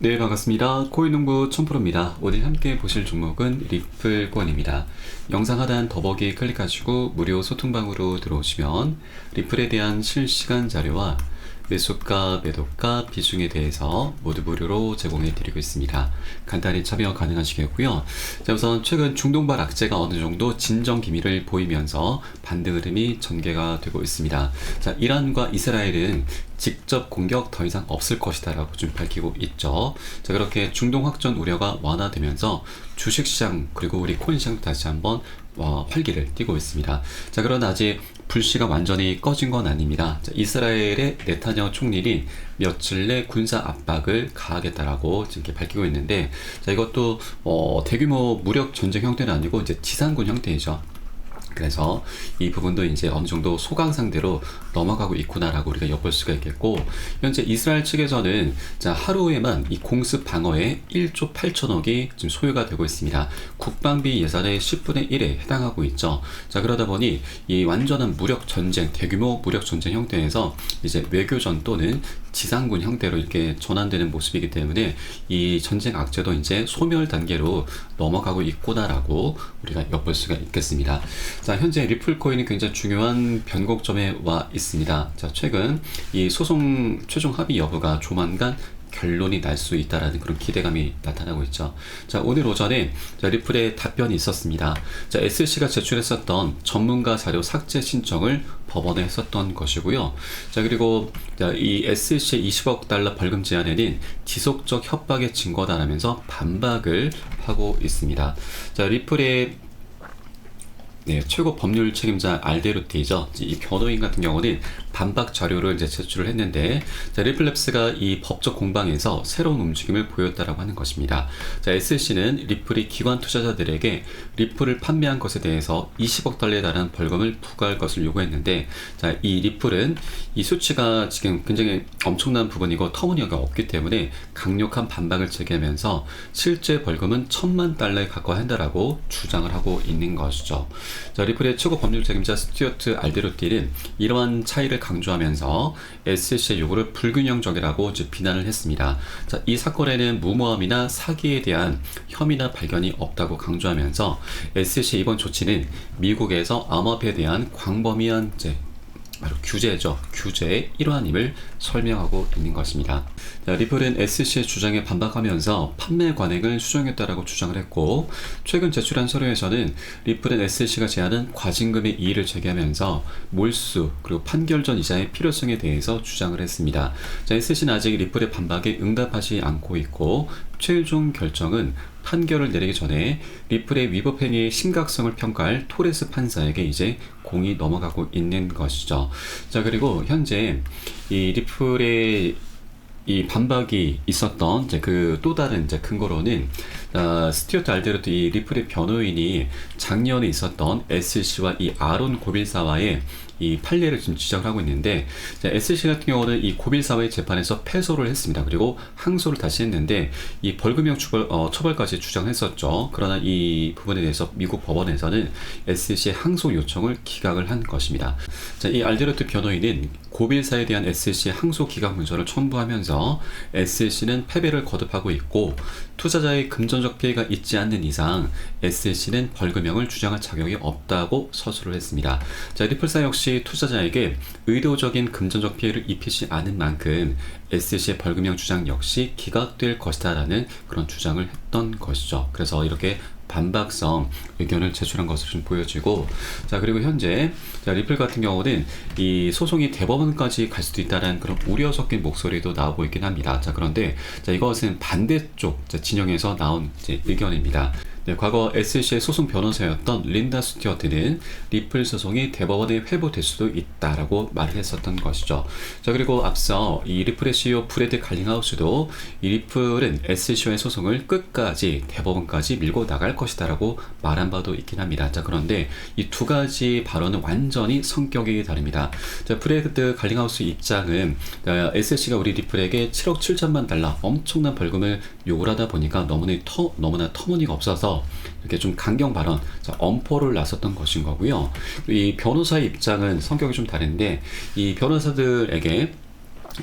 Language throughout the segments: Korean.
네, 반갑습니다. 코인농부 촌프로입니다. 오늘 함께 보실 종목은 리플권입니다. 영상 하단 더보기 클릭하시고 무료 소통방으로 들어오시면 리플에 대한 실시간 자료와 매수가, 매도가, 비중에 대해서 모두 무료로 제공해 드리고 있습니다. 간단히 참여 가능하시겠고요. 자, 우선 최근 중동발 악재가 어느 정도 진정 기미를 보이면서 반등 흐름이 전개가 되고 있습니다. 자, 이란과 이스라엘은 직접 공격 더 이상 없을 것이다 라고 좀 밝히고 있죠. 자, 그렇게 중동 확전 우려가 완화되면서 주식시장 그리고 우리 코인시장도 다시 한번 활기를 띠고 있습니다. 자, 그러나 아직 불씨가 완전히 꺼진 건 아닙니다. 자, 이스라엘의 네타냐후 총리는 며칠 내 군사 압박을 가하겠다라고 지금 밝히고 있는데, 자, 이것도 대규모 무력 전쟁 형태는 아니고 이제 지상군 형태이죠. 그래서 이 부분도 이제 어느 정도 소강 상태로 넘어가고 있구나라고 우리가 엿볼 수가 있겠고, 현재 이스라엘 측에서는 자, 하루에만 이 공습 방어에 1조 8천억이 지금 소요가 되고 있습니다. 국방비 예산의 10분의 1에 해당하고 있죠. 자, 그러다 보니 이 완전한 무력 전쟁, 대규모 무력 전쟁 형태에서 이제 외교전 또는 지상군 형태로 이렇게 전환되는 모습이기 때문에 이 전쟁 악재도 이제 소멸 단계로 넘어가고 있구나라고 우리가 엿볼 수가 있겠습니다. 자, 현재 리플코인이 굉장히 중요한 변곡점에 와 있습니다. 자, 최근 이 소송 최종 합의 여부가 조만간 결론이 날 수 있다라는 그런 기대감이 나타나고 있죠. 자, 오늘 오전에 리플의 답변이 있었습니다. 자, SC가 제출했었던 전문가 자료 삭제 신청을 법원에 했었던 것이고요. 자, 그리고 이 SC의 20억 달러 벌금 제한에는 지속적 협박의 증거다라면서 반박을 하고 있습니다. 자, 리플의 최고 법률 책임자 알데루티죠. 이 변호인 같은 경우는 반박 자료를 이제 제출을 했는데, 자, 리플랩스가 이 법적 공방에서 새로운 움직임을 보였다라고 하는 것입니다. 자, SC는 리플이 기관 투자자들에게 리플을 판매한 것에 대해서 20억 달러에 달하는 벌금을 부과할 것을 요구했는데, 자, 이 리플은 이 수치가 지금 굉장히 엄청난 부분이고 터무니가 없기 때문에 강력한 반박을 제기하면서 실제 벌금은 1,000만 달러에 가까이 한다라고 주장을 하고 있는 것이죠. 자, 리플의 최고 법률 책임자 스튜어트 알데루티는 이러한 차이를 강조하면서 SC의 요구를 불균형적이라고 비난을 했습니다. 자, 이 사건에는 무모함이나 사기에 대한 혐의나 발견이 없다고 강조하면서 SC의 이번 조치는 미국에서 암호화폐에 대한 광범위한 바로 규제죠. 규제의 일환임을 설명하고 있는 것입니다. 자, 리플은 SC의 주장에 반박하면서 판매 관행을 수정했다라고 주장을 했고, 최근 제출한 서류에서는 리플은 SC가 제안한 과징금의 이의를 제기하면서 몰수 그리고 판결 전 이자의 필요성에 대해서 주장을 했습니다. 자, SC는 아직 리플의 반박에 응답하지 않고 있고, 최종 결정은 판결을 내리기 전에 리플의 위법 행위의 심각성을 평가할 토레스 판사에게 이제 공이 넘어가고 있는 것이죠. 자, 그리고 현재 이 리플의 이 반박이 있었던 그 또 다른 근거로는 스튜어트 알데르트 이 리플의 변호인이 작년에 있었던 SC와 이 아론 고빌사와의 이 판례를 지금 지적을 하고 있는데, SC 같은 경우는 이 고빌사와의 재판에서 패소를 했습니다. 그리고 항소를 다시 했는데 이 벌금형 처벌까지 주장했었죠. 그러나 이 부분에 대해서 미국 법원에서는 SC의 항소 요청을 기각을 한 것입니다. 자, 이 알데르트 변호인은 고빌사에 대한 SC의 항소 기각 문서를 첨부하면서 SC는 패배를 거듭하고 있고 투자자의 금전적 피해가 있지 않는 이상 SC는 벌금형을 주장할 자격이 없다고 서술을 했습니다. 자, 리플사 역시 투자자에게 의도적인 금전적 피해를 입히지 않은 만큼 SC의 벌금형 주장 역시 기각될 것이다 라는 그런 주장을 했던 것이죠. 그래서 이렇게 반박성 의견을 제출한 것으로 좀 보여지고, 자, 그리고 현재 리플 같은 경우는 이 소송이 대법원까지 갈 수도 있다는 그런 우려 섞인 목소리도 나오고 있긴 합니다. 자, 그런데 이것은 반대쪽 진영에서 나온 의견입니다. 과거 SC의 소송 변호사였던 린다 스튜어트는 리플 소송이 대법원에 회부될 수도 있다라고 말을 했었던 것이죠. 자, 그리고 앞서 이 리플의 CEO 브래드 갈링하우스도 이 리플은 SC와의 소송을 끝까지 대법원까지 밀고 나갈 것이다라고 말한 바도 있긴 합니다. 자, 그런데 이 두 가지 발언은 완전히 성격이 다릅니다. 자, 브래드 갈링하우스 입장은 SC가 우리 리플에게 7억 7천만 달러 엄청난 벌금을 요구를 하다 보니까 너무나 터무니가 없어서 이렇게 좀 강경 발언, 엄포를 나섰던 것인 거고요. 이 변호사의 입장은 성격이 좀 다른데, 이 변호사들에게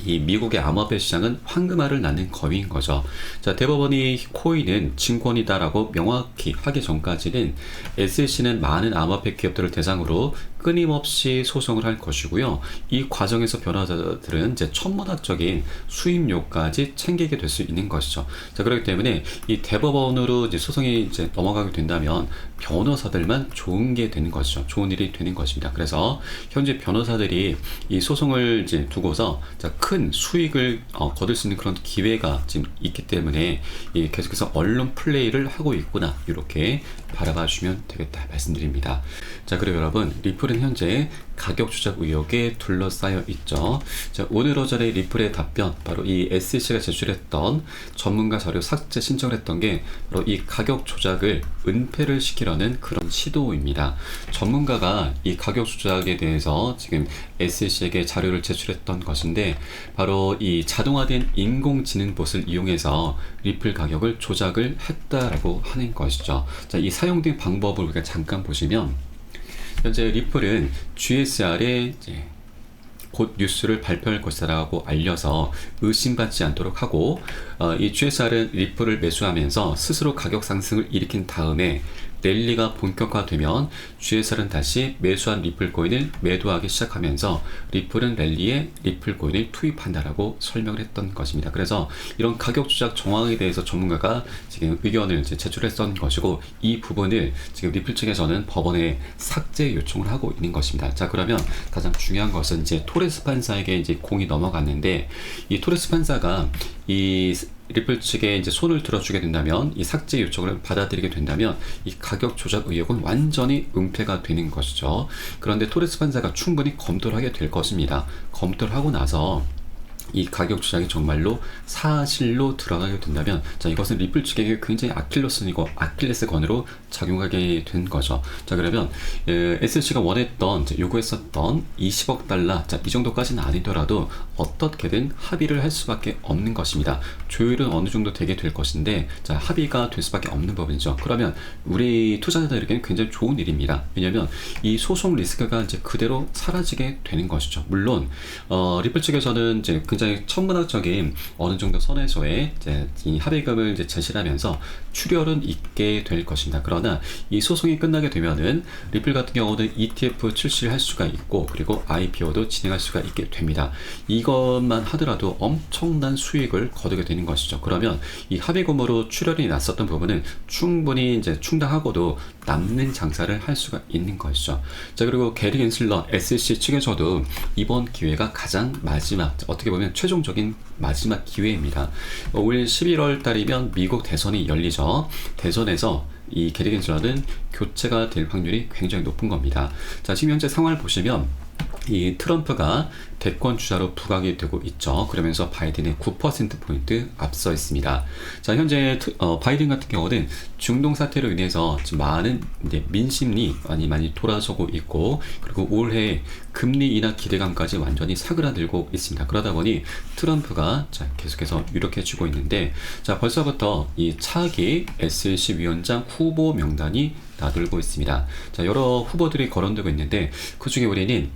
이 미국의 암호화폐 시장은 황금알을 낳는 거위인 거죠. 자, 대법원이 코인은 증권이다라고 명확히 하기 전까지는 SEC는 많은 암호화폐 기업들을 대상으로 끊임없이 소송을 할 것이고요. 이 과정에서 변호사들은 이제 천문학적인 수임료까지 챙기게 될 수 있는 것이죠. 자, 그렇기 때문에 이 대법원으로 이제 소송이 이제 넘어가게 된다면 변호사들만 좋은 게 되는 것이죠. 좋은 일이 되는 것입니다. 그래서 현재 변호사들이 이 소송을 이제 두고서 큰 수익을 거둘 수 있는 그런 기회가 지금 있기 때문에 계속해서 언론 플레이를 하고 있구나, 이렇게 바라봐 주시면 되겠다 말씀드립니다. 자, 그리고 여러분, 리플은 현재 가격 조작 의혹에 둘러싸여 있죠. 자, 오늘 오전에 리플의 답변, 바로 이 SEC가 제출했던 전문가 자료 삭제 신청을 했던 게 바로 이 가격 조작을 은폐를 시키려는 그런 시도입니다. 전문가가 이 가격 조작에 대해서 지금 SEC에게 자료를 제출했던 것인데, 바로 이 자동화된 인공지능 봇을 이용해서 리플 가격을 조작을 했다라고 하는 것이죠. 자, 이 사용된 방법을 우리가 잠깐 보시면, 현재 리플은 GSR에 이제 곧 뉴스를 발표할 것이라고 알려서 의심받지 않도록 하고, 이 GSR은 리플을 매수하면서 스스로 가격 상승을 일으킨 다음에 랠리가 본격화되면 GSR은 다시 매수한 리플 코인을 매도하기 시작하면서 리플은 랠리에 리플 코인을 투입한다라고 설명을 했던 것입니다. 그래서 이런 가격 조작 정황에 대해서 전문가가 지금 의견을 이제 제출했던 것이고, 이 부분을 지금 리플 측에서는 법원에 삭제 요청을 하고 있는 것입니다. 자, 그러면 가장 중요한 것은 이제 토레스 판사에게 이제 공이 넘어갔는데, 이 토레스 판사가 이 리플 측에 이제 손을 들어주게 된다면, 이 삭제 요청을 받아들이게 된다면 이 가격 조작 의혹은 완전히 은폐가 되는 것이죠. 그런데 토레스 판사가 충분히 검토를 하게 될 것입니다. 검토를 하고 나서 이 가격 조작이 정말로 사실로 들어가게 된다면, 자, 이것은 리플 측에게 굉장히 아킬레스건으로 작용하게 된 거죠. 자, 그러면 SEC가 원했던, 요구했었던 20억 달러, 자, 이 정도까지는 아니더라도 어떻게든 합의를 할 수밖에 없는 것입니다. 조율은 어느 정도 되게 될 것인데, 자, 합의가 될 수밖에 없는 부분이죠. 그러면 우리 투자자들에게는 굉장히 좋은 일입니다. 왜냐하면 이 소송 리스크가 이제 그대로 사라지게 되는 것이죠. 물론 리플 측에서는 이제 굉장히 천문학적인 어느 정도 선에서의 이제 이 합의금을 이제 제시를 하면서 출혈은 있게 될 것입니다. 그러나 이 소송이 끝나게 되면은 리플 같은 경우는 ETF 출시를 할 수가 있고, 그리고 IPO도 진행할 수가 있게 됩니다. 이것만 하더라도 엄청난 수익을 거두게 되는 것이죠. 그러면 이 합의금으로 출혈이 났었던 부분은 충분히 이제 충당하고도 남는 장사를 할 수가 있는 것이죠. 자, 그리고 게리 겐슬러 SEC 측에서도 이번 기회가 가장 마지막, 어떻게 보면 최종적인 마지막 기회입니다. 올 11월 달이면 미국 대선이 열리죠. 대선에서 이 게리 겐슬러는 교체가 될 확률이 굉장히 높은 겁니다. 자, 지금 현재 상황을 보시면 이 트럼프가 대권 주자로 부각이 되고 있죠. 그러면서 바이든의 9%포인트 앞서 있습니다. 자, 현재 바이든 같은 경우는 중동 사태로 인해서 지금 많은 이제 민심이 많이 돌아서고 있고, 그리고 올해 금리 인하 기대감까지 완전히 사그라들고 있습니다. 그러다 보니 트럼프가 계속해서 유력해지고 있는데, 자, 벌써부터 이 차기 SEC 위원장 후보 명단이 나돌고 있습니다. 자, 여러 후보들이 거론되고 있는데, 그 중에 우리는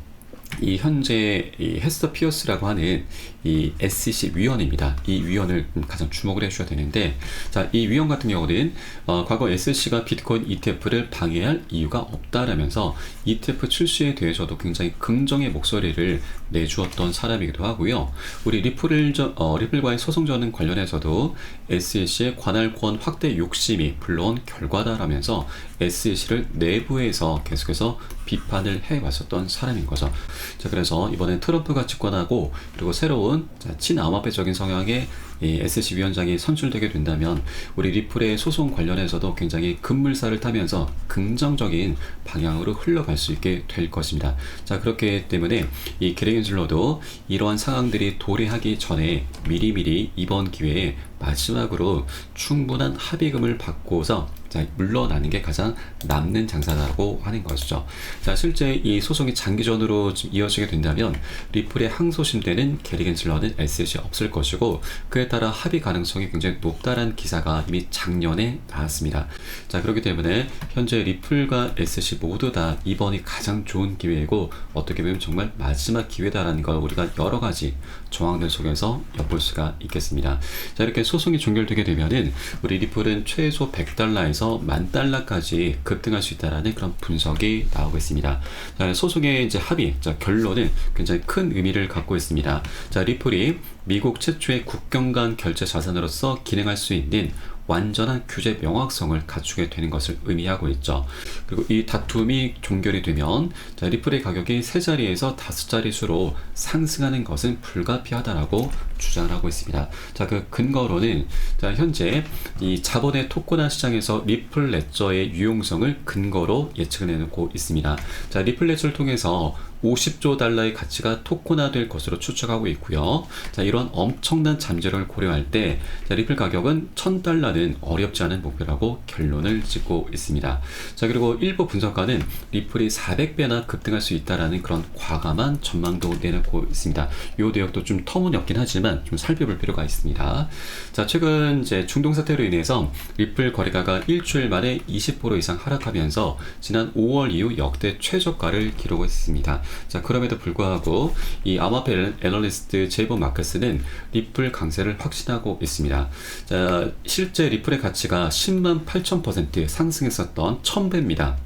이 현재 이 헤스터 피어스라고 하는 이 SEC 위원입니다. 이 위원을 가장 주목을 해주셔야 되는데, 자, 이 위원 같은 경우는 과거 SEC가 비트코인 ETF를 방해할 이유가 없다라면서 ETF 출시에 대해서도 굉장히 긍정의 목소리를 내주었던 사람이기도 하고요. 우리 리플과의 소송전 관련해서도 SEC의 관할권 확대 욕심이 불러온 결과다라면서 SEC를 내부에서 계속해서 비판을 해왔었던 사람인 거죠. 자, 그래서 이번엔 트럼프가 집권하고, 그리고 새로운 친암호화폐적인 성향의 이 SEC 위원장이 선출되게 된다면 우리 리플의 소송 관련해서도 굉장히 급물살을 타면서 긍정적인 방향으로 흘러갈 수 있게 될 것입니다. 자, 그렇기 때문에 이 게리 겐슬러도 이러한 상황들이 도래하기 전에 미리미리 이번 기회에 마지막으로 충분한 합의금을 받고서 물러나는 게 가장 남는 장사라고 하는 것이죠. 자, 실제 이 소송이 장기전으로 이어지게 된다면 리플의 항소심 때는 게리 겐슬러는 SEC에 없을 것이고, 그에 따라 합의 가능성이 굉장히 높다는 기사가 이미 작년에 나왔습니다. 자, 그렇기 때문에 현재 리플과 SC 모두 다 이번이 가장 좋은 기회이고 어떻게 보면 정말 마지막 기회다라는 걸 우리가 여러 가지 정황들 속에서 엿볼 수가 있겠습니다. 자, 이렇게 소송이 종결되게 되면은 우리 리플은 최소 100달러에서 10,000달러까지 급등할 수 있다라는 그런 분석이 나오고 있습니다. 자, 소송의 이제 합의, 자, 결론은 굉장히 큰 의미를 갖고 있습니다. 자, 리플이 미국 최초의 국경 간 결제 자산으로서 기능할 수 있는 완전한 규제 명확성을 갖추게 되는 것을 의미하고 있죠. 그리고 이 다툼이 종결이 되면 자, 리플의 가격이 세 자리에서 다섯 자릿수로 상승하는 것은 불가피하다라고 주장을 하고 있습니다. 자, 그 근거로는 자, 현재 이 자본의 토코나 시장에서 리플 레저의 유용성을 근거로 예측을 해놓고 있습니다. 자, 리플 레저를 통해서 50조 달러의 가치가 토코나될 것으로 추측하고 있고요. 자, 이런 엄청난 잠재력을 고려할 때 자, 리플 가격은 1,000달러는 어렵지 않은 목표라고 결론을 짓고 있습니다. 자, 그리고 일부 분석가는 리플이 400배나 급등할 수 있다라는 그런 과감한 전망도 내놓고 있습니다. 이 내역도 좀 터무니없긴 하지만 좀 살펴볼 필요가 있습니다. 자, 최근 이제 중동 사태로 인해서 리플 거래가가 일주일 만에 20% 이상 하락하면서 지난 5월 이후 역대 최저가를 기록했습니다. 자, 그럼에도 불구하고 이 암호화폐 애널리스트 제이버 마크스는 리플 강세를 확신하고 있습니다. 자, 실제 리플의 가치가 108,000% 상승했었던 1000배입니다.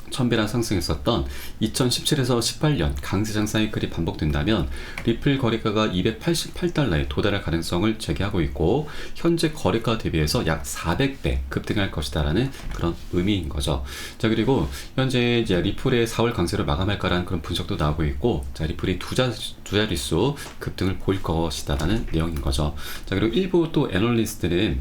1000배나 상승했었던 2017에서 18년 강세장 사이클이 반복된다면 리플 거래가가 288달러에 도달할 가능성을 제기하고 있고 현재 거래가 대비해서 약 400배 급등할 것이다라는 그런 의미인 거죠. 자, 그리고 현재 이제 리플의 4월 강세를 마감할까라는 그런 분석도 나오고 있고 자, 리플이 두 자릿수 급등을 보일 것이다라는 내용인 거죠. 자, 그리고 일부 또 애널리스트는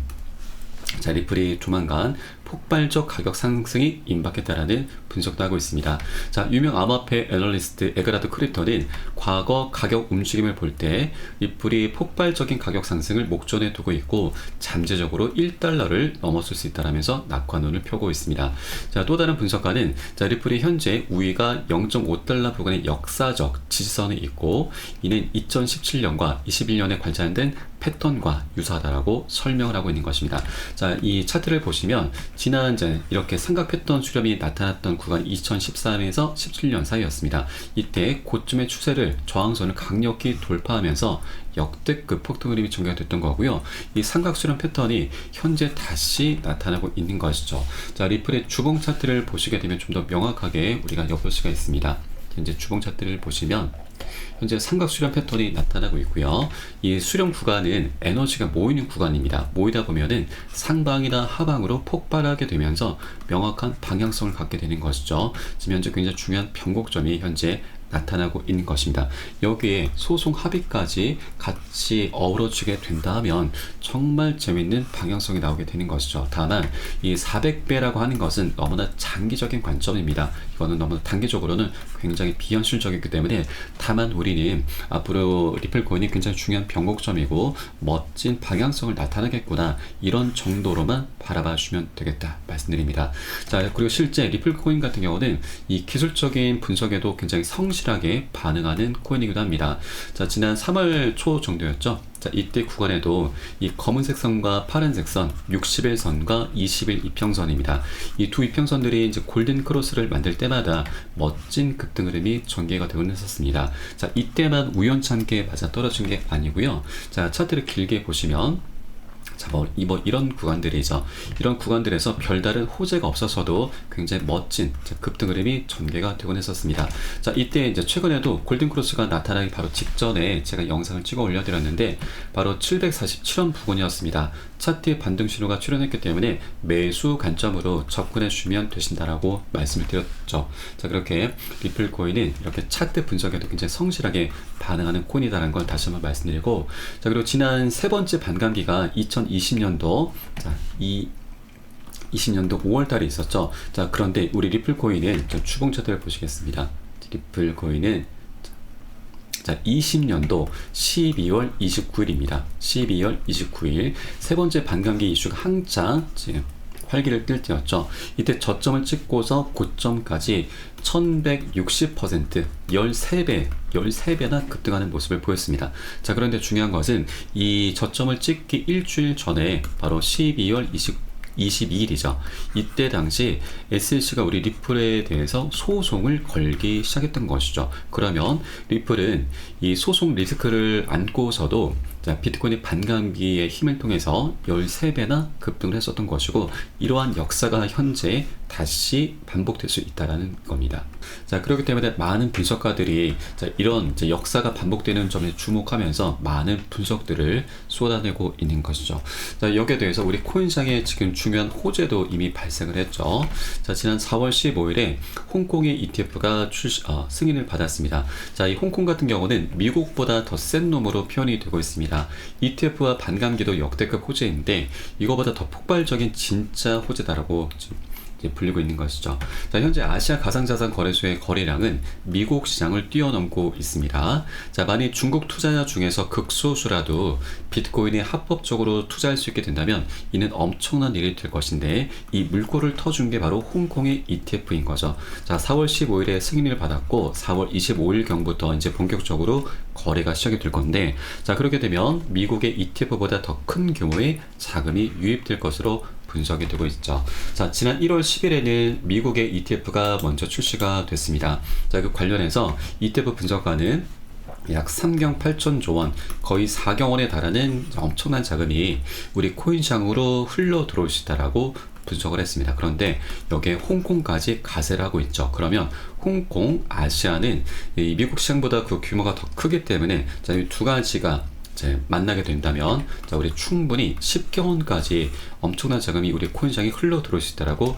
자, 리플이 조만간 폭발적 가격 상승이 임박했다라는 분석도 하고 있습니다. 자, 유명 암호화폐 애널리스트 에그라드 크리터는 과거 가격 움직임을 볼 때 리플이 폭발적인 가격 상승을 목전에 두고 있고 잠재적으로 1달러를 넘어설 수 있다라면서 낙관론을 펴고 있습니다. 자, 또 다른 분석가는 자, 리플이 현재 우위가 0.5달러 부근의 역사적 지지선에 있고 이는 2017년과 21년에 관찰된 패턴과 유사하다라고 설명을 하고 있는 것입니다. 자, 이 차트를 보시면 지난 이제 이렇게 삼각 패턴 수렴이 나타났던 구간이 2013에서 17년 사이였습니다. 이때 고점의 추세를 저항선을 강력히 돌파하면서 역대급 폭등 흐름이 전개됐던 거고요. 이 삼각 수렴 패턴이 현재 다시 나타나고 있는 것이죠. 자, 리플의 주봉 차트를 보시게 되면 좀 더 명확하게 우리가 엿볼 수가 있습니다. 현재 주봉 차트를 보시면 현재 삼각 수렴 패턴이 나타나고 있고요. 이 수렴 구간은 에너지가 모이는 구간입니다. 모이다 보면은 상방이나 하방으로 폭발하게 되면서 명확한 방향성을 갖게 되는 것이죠. 지금 현재 굉장히 중요한 변곡점이 현재 나타나고 있는 것입니다. 여기에 소송 합의까지 같이 어우러지게 된다면 정말 재밌는 방향성이 나오게 되는 것이죠. 다만 이 400배라고 하는 것은 너무나 장기적인 관점입니다. 이거는 너무 단기적으로는 굉장히 비현실적이기 때문에 다만 우리는 앞으로 리플 코인이 굉장히 중요한 변곡점이고 멋진 방향성을 나타내겠구나 이런 정도로만 바라봐 주시면 되겠다 말씀드립니다. 자, 그리고 실제 리플 코인 같은 경우는 이 기술적인 분석에도 굉장히 성실하게 반응하는 코인이기도 합니다. 자, 지난 3월 초 정도였죠. 자, 이때 구간에도 이 검은색 선과 파란색 선 60일선과 20일 이평선입니다. 이 두 이평선들이 이제 골든 크로스를 만들 때마다 멋진 급등 흐름이 전개가 되곤 했었습니다. 자, 이때만 우연찮게 맞아 떨어진 게 아니고요. 자, 차트를 길게 보시면 자, 이런 구간들이죠. 이런 구간들에서 별다른 호재가 없어서도 굉장히 멋진 급등 흐름이 전개가 되곤 했었습니다. 자, 이때 이제 최근에도 골든크로스가 나타나기 바로 직전에 제가 영상을 찍어 올려드렸는데 바로 747원 부근이었습니다. 차트의 반등 신호가 출현했기 때문에 매수 관점으로 접근해 주시면 되신다라고 말씀을 드렸죠. 자, 그렇게 리플 코인은 이렇게 차트 분석에도 굉장히 성실하게 반응하는 코인이다라는 걸 다시 한번 말씀드리고, 자, 그리고 지난 세 번째 반감기가 2020년도 자, 20년도 5월 달에 있었죠. 자, 그런데 우리 리플 코인은 추봉 차트를 보시겠습니다. 리플 코인은 자, 20년도 12월 29일입니다. 12월 29일 세 번째 반감기 이슈가 한창 지금 활기를 띨 때였죠. 이때 저점을 찍고서 고점까지 1160%, 13배나 급등하는 모습을 보였습니다. 자, 그런데 중요한 것은 이 저점을 찍기 일주일 전에 바로 12월 22일이죠. 이때 당시 SEC가 우리 리플에 대해서 소송을 걸기 시작했던 것이죠. 그러면 리플은 이 소송 리스크를 안고서도 비트코인의 반감기의 힘을 통해서 13배나 급등을 했었던 것이고, 이러한 역사가 현재 다시 반복될 수 있다는 겁니다. 자, 그렇기 때문에 많은 분석가들이 이런 역사가 반복되는 점에 주목하면서 많은 분석들을 쏟아내고 있는 것이죠. 자, 여기에 대해서 우리 코인시장에 지금 중요한 호재도 이미 발생을 했죠. 자, 지난 4월 15일에 홍콩의 ETF가 승인을 받았습니다. 자, 이 홍콩 같은 경우는 미국보다 더 센 놈으로 표현이 되고 있습니다. ETF와 반감기도 역대급 호재인데 이거보다 더 폭발적인 진짜 호재다라고 불리고 있는 것이죠. 자, 현재 아시아 가상자산 거래소의 거래량은 미국 시장을 뛰어넘고 있습니다. 자, 만약 중국 투자자 중에서 극소수라도 비트코인에 합법적으로 투자할 수 있게 된다면 이는 엄청난 일이 될 것인데, 이 물꼬를 터준 게 바로 홍콩의 ETF인 거죠. 자, 4월 15일에 승인을 받았고 4월 25일경부터 이제 본격적으로 거래가 시작이 될 건데, 자, 그렇게 되면 미국의 ETF보다 더 큰 규모의 자금이 유입될 것으로 분석이 되고 있죠. 자, 지난 1월 10일에는 미국의 ETF가 먼저 출시가 됐습니다. 자, 그 관련해서 ETF 분석가는 약 3경 8천조 원, 거의 4경 원에 달하는 엄청난 자금이 우리 코인시장으로 흘러 들어올 수 있다라고 분석을 했습니다. 그런데 여기에 홍콩까지 가세를 하고 있죠. 그러면 홍콩, 아시아는 이 미국 시장보다 그 규모가 더 크기 때문에 자, 이 두 가지가 만나게 된다면 자, 우리 충분히 10경원까지 엄청난 자금이 우리 코인시장에 흘러 들어올 수 있다라고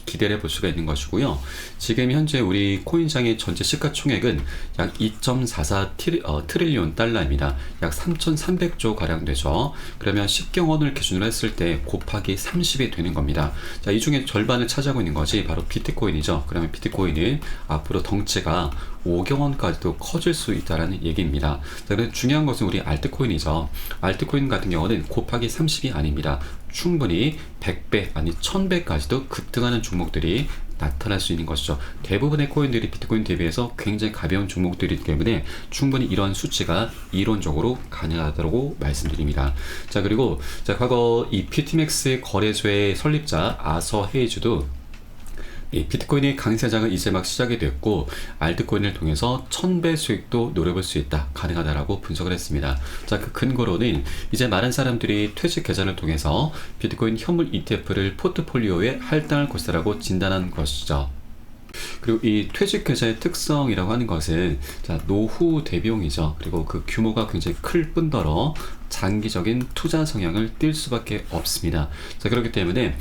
기대를 해볼 수가 있는 것이고요. 지금 현재 우리 코인시장의 전체 시가총액은 약 2.44 트릴리온 달러입니다. 약 3,300조 가량 되죠. 그러면 10경원을 기준으로 했을 때 곱하기 30이 되는 겁니다. 자, 이 중에 절반을 차지하고 있는 것이 바로 비트코인이죠. 그러면 비트코인은 앞으로 덩치가 5경원까지도 커질 수 있다는 얘기입니다. 자, 그래서 중요한 것은 우리 알트코인이죠. 알트코인 같은 경우는 곱하기 30이 아닙니다. 충분히 100배 아니 1000배까지도 급등하는 종목들이 나타날 수 있는 것이죠. 대부분의 코인들이 비트코인 대비해서 굉장히 가벼운 종목들이기 때문에 충분히 이런 수치가 이론적으로 가능하다고 말씀드립니다. 자, 그리고 과거 이 PTMX 거래소의 설립자 아서 헤이즈도 비트코인의 강세장은 이제 막 시작이 됐고 알트코인을 통해서 1000배 수익도 노려볼 수 있다, 가능하다라고 분석을 했습니다. 자, 그 근거로는 이제 많은 사람들이 퇴직 계좌를 통해서 비트코인 현물 ETF를 포트폴리오에 할당할 것이라고 진단한 것이죠. 그리고 이 퇴직 계좌의 특성이라고 하는 것은 노후 대비용이죠. 그리고 그 규모가 굉장히 클 뿐더러 장기적인 투자 성향을 띌 수밖에 없습니다. 자, 그렇기 때문에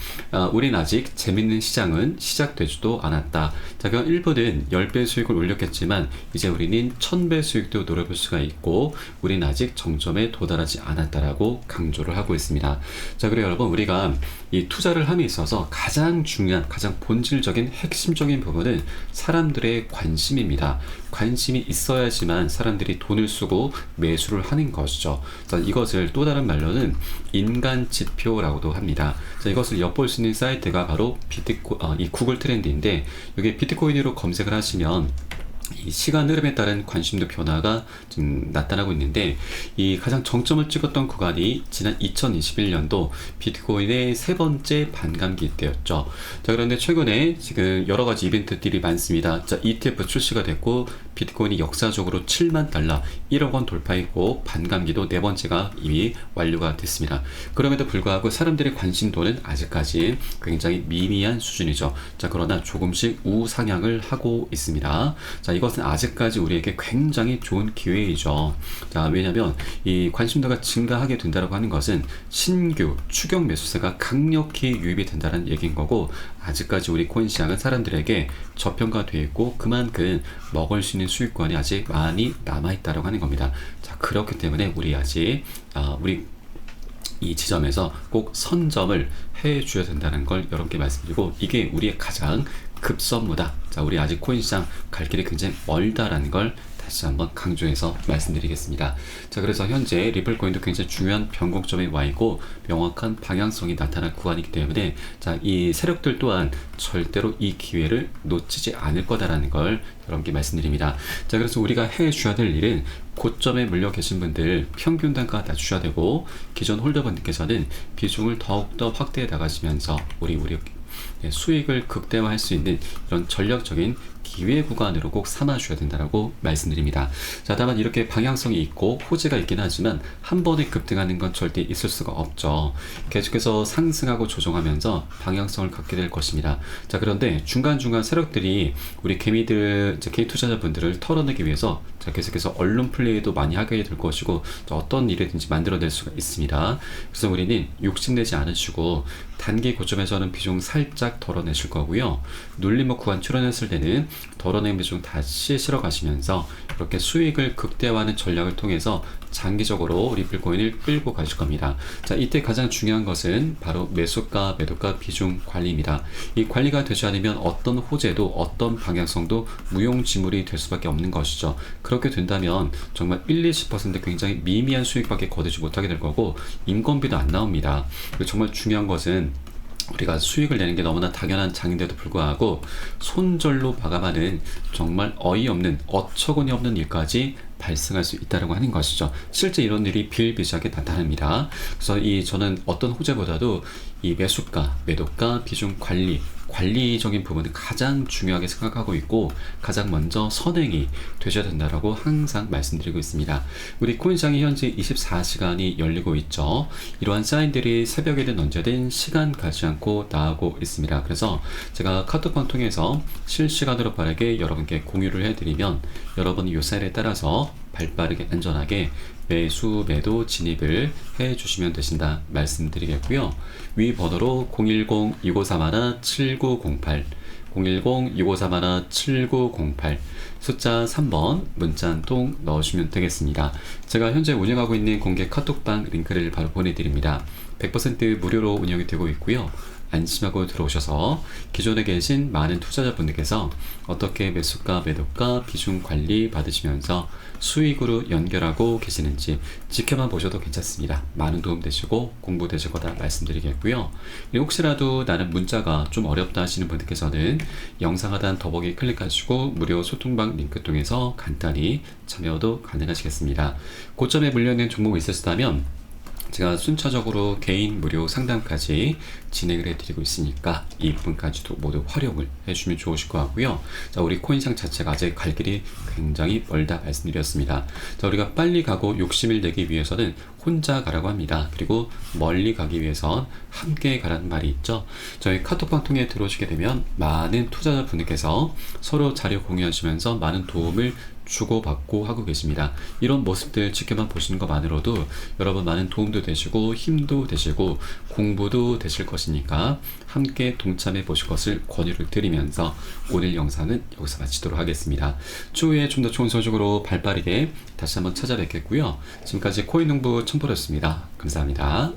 우린 아직 재밌는 시장은 시작되지도 않았다. 자, 그럼 일부는 10배 수익을 올렸겠지만 이제 우리는 1000배 수익도 노려볼 수가 있고 우린 아직 정점에 도달하지 않았다라고 강조를 하고 있습니다. 자, 그리고 여러분, 우리가 이 투자를 함에 있어서 가장 중요한, 가장 본질적인 핵심적인 부분은 사람들의 관심입니다. 관심이 있어야지만 사람들이 돈을 쓰고 매수를 하는 것이죠. 자, 이것을 또 다른 말로는 인간 지표라고도 합니다. 자, 이것을 엿볼 수 있는 사이트가 바로 이 구글 트렌드인데, 여기 비트코인으로 검색을 하시면 이 시간 흐름에 따른 관심도 변화가 좀 나타나고 있는데, 이 가장 정점을 찍었던 구간이 지난 2021년도 비트코인의 세 번째 반감기 때였죠. 자, 그런데 최근에 지금 여러 가지 이벤트들이 많습니다. 자, ETF 출시가 됐고 비트코인이 역사적으로 7만 달러, 1억 원 돌파했고 반감기도 네 번째가 이미 완료가 됐습니다. 그럼에도 불구하고 사람들의 관심도는 아직까지 굉장히 미미한 수준이죠. 자, 그러나 조금씩 우상향을 하고 있습니다. 자, 이것은 아직까지 우리에게 굉장히 좋은 기회이죠. 자, 왜냐하면 이 관심도가 증가하게 된다고 하는 것은 신규 추격 매수세가 강력히 유입이 된다는 얘기인 거고, 아직까지 우리 코인 시장은 사람들에게 저평가되어 있고 그만큼 먹을 수 있는 수익권이 아직 많이 남아있다고 하는 겁니다. 자, 그렇기 때문에 우리 아직 우리 이 지점에서 꼭 선점을 해 주셔야 된다는 걸 여러분께 말씀드리고, 이게 우리의 가장 급선무다. 자, 우리 아직 코인 시장 갈 길이 굉장히 멀다라는 걸 다시 한번 강조해서 말씀드리겠습니다. 자, 그래서 현재 리플코인도 굉장히 중요한 변곡점에 와 있고 명확한 방향성이 나타날 구간이기 때문에 자, 이 세력들 또한 절대로 이 기회를 놓치지 않을 거다라는 걸 여러분께 말씀드립니다. 자, 그래서 우리가 해 주셔야 될 일은 고점에 물려 계신 분들 평균 단가 낮추셔야 되고 기존 홀더분들께서는 비중을 더욱더 확대해 나가시면서 우리 수익을 극대화할 수 있는 이런 전략적인 기회 구간으로 꼭 삼아 주셔야 된다라고 말씀드립니다. 자, 다만 이렇게 방향성이 있고 호재가 있긴 하지만 한 번에 급등하는 건 절대 있을 수가 없죠. 계속해서 상승하고 조정하면서 방향성을 갖게 될 것입니다. 자, 그런데 중간중간 세력들이 우리 개미들, 개인 투자자분들을 털어내기 위해서 자, 계속해서 언론 플레이도 많이 하게 될 것이고 자, 어떤 일이든지 만들어낼 수가 있습니다. 그래서 우리는 욕심내지 않으시고 단기 고점에서는 비중 살짝 덜어내실 거고요. 눌림목 구간 출현했을 때는 덜어낸 비중 다시 실어 가시면서 이렇게 수익을 극대화하는 전략을 통해서 장기적으로 리플코인을 끌고 가실 겁니다. 자, 이때 가장 중요한 것은 바로 매수가, 매도가 비중 관리입니다. 이 관리가 되지 않으면 어떤 호재도 어떤 방향성도 무용지물이 될 수밖에 없는 것이죠. 그렇게 된다면 정말 1-20% 굉장히 미미한 수익밖에 거두지 못하게 될 거고 인건비도 안 나옵니다. 그리고 정말 중요한 것은 우리가 수익을 내는 게 너무나 당연한 장인데도 불구하고 손절로 마감하는 정말 어이없는 어처구니 없는 일까지 발생할 수 있다고 하는 것이죠. 실제 이런 일이 비일비재하게 나타납니다. 그래서 저는 어떤 호재보다도 이 매수가, 매도가, 비중 관리적인 부분을 가장 중요하게 생각하고 있고 가장 먼저 선행이 되셔야 된다라고 항상 말씀드리고 있습니다. 우리 코인시장이 현재 24시간이 열리고 있죠. 이러한 사인들이 새벽에든 언제든 시간 가지 않고 나오고 있습니다. 그래서 제가 카톡방 통해서 실시간으로 빠르게 여러분께 공유를 해드리면 여러분이 이 사인에 따라서 발빠르게 안전하게 매수, 매도 진입을 해주시면 되신다 말씀드리겠고요. 위 번호로 010-2531-7908 010-2531-7908 숫자 3번 문자 한 통 넣으시면 되겠습니다. 제가 현재 운영하고 있는 공개 카톡방 링크를 바로 보내드립니다. 100% 무료로 운영이 되고 있고요. 안심하고 들어오셔서 기존에 계신 많은 투자자분들께서 어떻게 매수가, 매도가, 비중 관리 받으시면서 수익으로 연결하고 계시는지 지켜만 보셔도 괜찮습니다. 많은 도움 되시고 공부 되실 거다 말씀드리겠고요. 혹시라도 나는 문자가 좀 어렵다 하시는 분들께서는 영상 하단 더보기 클릭하시고 무료 소통방 링크 통해서 간단히 참여도 가능하시겠습니다. 고점에 물려있는 종목이 있으시다면 제가 순차적으로 개인 무료 상담까지 진행을 해드리고 있으니까 이 부분까지도 모두 활용을 해주시면 좋으실 것 같고요. 자, 우리 코인시장 자체가 아직 갈 길이 굉장히 멀다 말씀드렸습니다. 자, 우리가 빨리 가고 욕심을 내기 위해서는 혼자 가라고 합니다. 그리고 멀리 가기 위해선 함께 가라는 말이 있죠. 저희 카톡방 통해 들어오시게 되면 많은 투자자분들께서 서로 자료 공유하시면서 많은 도움을 주고받고 하고 계십니다. 이런 모습들 지켜만 보시는 것만으로도 여러분 많은 도움도 되시고 힘도 되시고 공부도 되실 것이니까 함께 동참해 보실 것을 권유를 드리면서 오늘 영상은 여기서 마치도록 하겠습니다. 추후에 좀 더 좋은 소식으로 발빠르게 다시 한번 찾아뵙겠고요. 지금까지 코인농부 첨보였습니다. 감사합니다.